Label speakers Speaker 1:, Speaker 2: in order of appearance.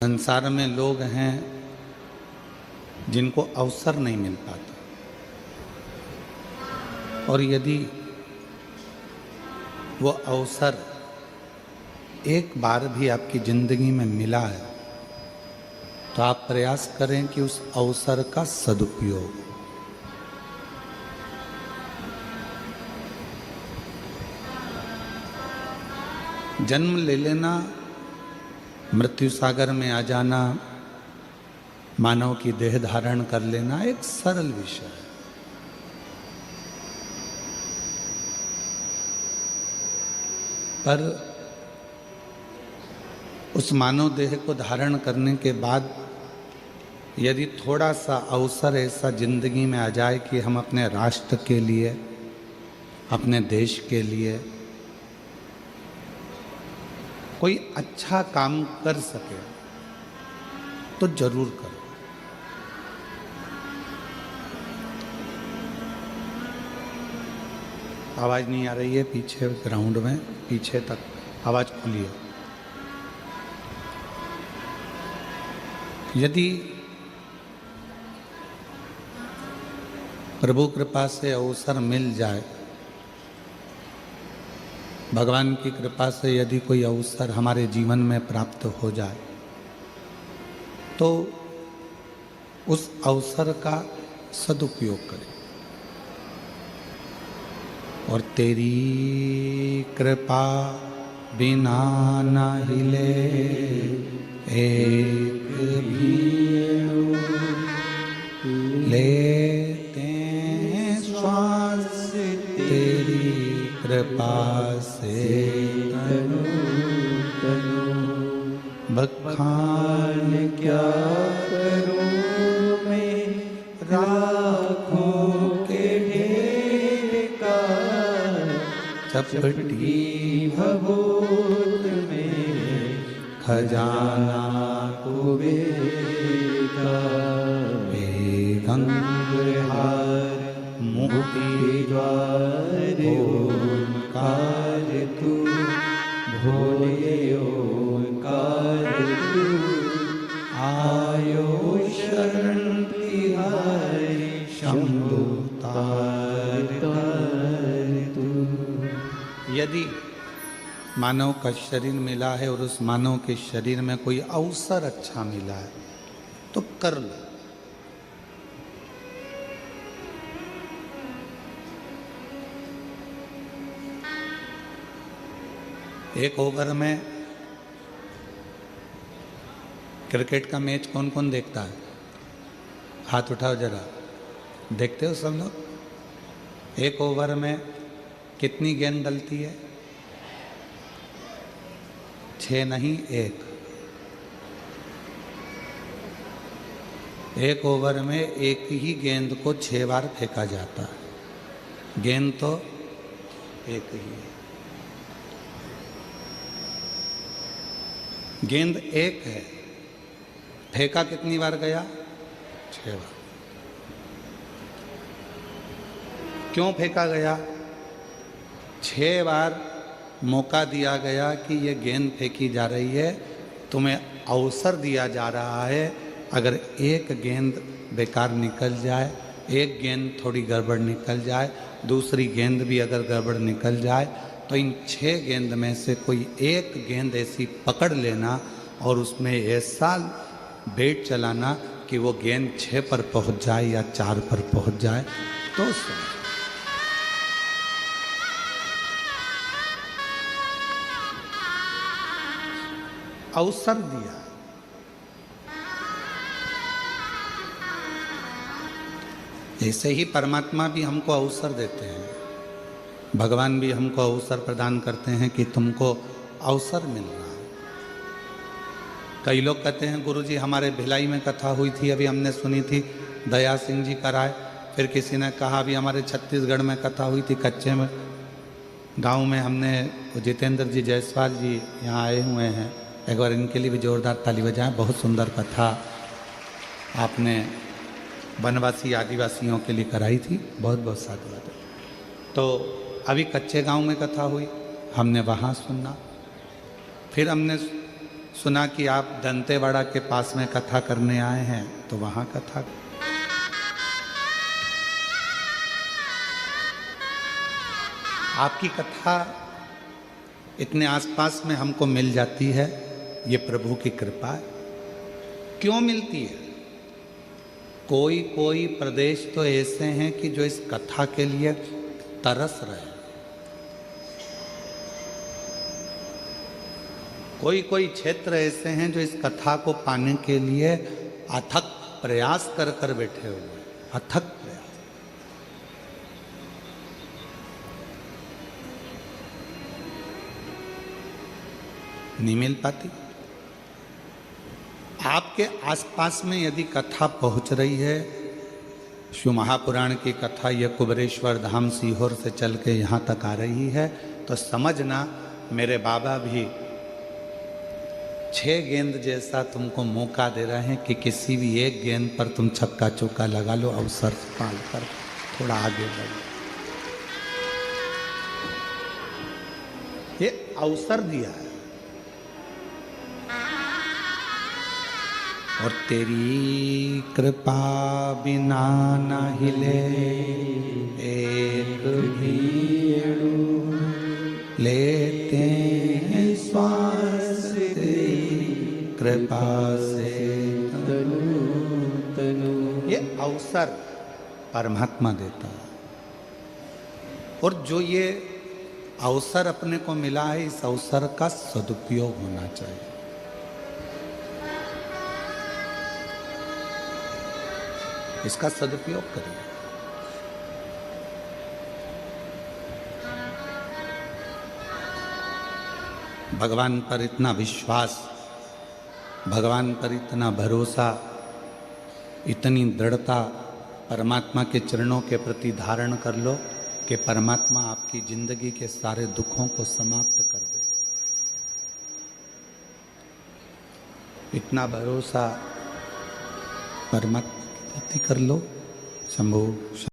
Speaker 1: संसार में लोग हैं जिनको अवसर नहीं मिल पाता, और यदि वो अवसर एक बार भी आपकी जिंदगी में मिला है तो आप प्रयास करें कि उस अवसर का सदुपयोग हो। जन्म ले लेना, मृत्यु सागर में आ जाना, मानव की देह धारण कर लेना एक सरल विषय है, पर उस मानव देह को धारण करने के बाद यदि थोड़ा सा अवसर ऐसा जिंदगी में आ जाए कि हम अपने राष्ट्र के लिए, अपने देश के लिए कोई अच्छा काम कर सके तो जरूर करो। आवाज नहीं आ रही है पीछे ग्राउंड में, पीछे तक आवाज खुली है। यदि प्रभु कृपा से अवसर मिल जाए, भगवान की कृपा से यदि कोई अवसर हमारे जीवन में प्राप्त हो जाए तो उस अवसर का सदुपयोग करें। और तेरी कृपा बिना न हिले एक भी लेते हैं श्वास, तेरी कृपा से तनु बखान क्या करूं मैं, राखों के ढेर का चपटी भभूत में खजाना कुबेर का, गंगहार मुक्ति द्वार ओंकार तू, भोले ओंकार तू, आयो शरण तिहारी शंभु तार तू। यदि मानव का शरीर मिला है और उस मानव के शरीर में कोई अवसर अच्छा मिला है तो कर लो। एक ओवर में क्रिकेट का मैच कौन कौन देखता है? हाथ उठाओ जरा। देखते हो सब लोग? एक ओवर में कितनी गेंद डलती है? 6 नहीं, 1। एक ओवर में एक ही गेंद को 6 बार फेंका जाता है। गेंद तो एक ही है। गेंद एक है, फेंका कितनी बार गया? 6 बार। क्यों फेंका गया? 6 बार मौका दिया गया कि ये गेंद फेंकी जा रही है, तुम्हें अवसर दिया जा रहा है। अगर एक गेंद बेकार निकल जाए, एक गेंद थोड़ी गड़बड़ निकल जाए, दूसरी गेंद भी अगर गड़बड़ निकल जाए तो इन 6 गेंद में से कोई एक गेंद ऐसी पकड़ लेना और उसमें ऐसा बैट चलाना कि वो गेंद 6 पर पहुंच जाए या 4 पर पहुंच जाए तो अवसर दिया। ऐसे ही परमात्मा भी हमको अवसर देते हैं, भगवान भी हमको अवसर प्रदान करते हैं कि तुमको अवसर मिल रहा है। कई लोग कहते हैं गुरुजी हमारे भिलाई में कथा हुई थी, अभी हमने सुनी थी, दया सिंह जी कराए। फिर किसी ने कहा अभी हमारे छत्तीसगढ़ में कथा हुई थी, कच्चे में गांव में हमने जितेंद्र जी जायसवाल जी यहाँ आए हुए हैं, एक बार इनके लिए भी जोरदार ताली बजाएं। बहुत सुंदर कथा आपने वनवासी आदिवासियों के लिए कराई थी, बहुत बहुत साधुवाद। तो अभी कच्चे गांव में कथा हुई, हमने वहाँ सुना। फिर हमने सुना कि आप दंतेवाड़ा के पास में कथा करने आए हैं, तो वहाँ कथा आपकी कथा इतने आसपास में हमको मिल जाती है, ये प्रभु की कृपा है। क्यों मिलती है? कोई कोई प्रदेश तो ऐसे हैं कि जो इस कथा के लिए तरस रहे, कोई कोई क्षेत्र ऐसे हैं जो इस कथा को पाने के लिए अथक प्रयास कर कर बैठे हुए, अथक प्रयास। नहीं मिल पाती। आपके आसपास में यदि कथा पहुंच रही है, शिव महापुराण की कथा यह कुबरेश्वर धाम सीहोर से चल के यहाँ तक आ रही है, तो समझना मेरे बाबा भी 6 गेंद जैसा तुमको मौका दे रहे हैं कि किसी भी एक गेंद पर तुम छक्का चौका लगा लो, अवसर पाल कर थोड़ा आगे बढ़ो। ये अवसर दिया है। और तेरी कृपा बिना न हिले एक भी अणु, लेते हैं श्वास तेरी कृपा से तनु तनु। ये अवसर परमात्मा देता है, और जो ये अवसर अपने को मिला है, इस अवसर का सदुपयोग होना चाहिए। इसका सदुपयोग करिए। भगवान पर इतना विश्वास, भगवान पर इतना भरोसा, इतनी दृढ़ता परमात्मा के चरणों के प्रति धारण कर लो कि परमात्मा आपकी जिंदगी के सारे दुखों को समाप्त कर दे। इतना भरोसा परमात्मा के प्रति कर लो। शंभो।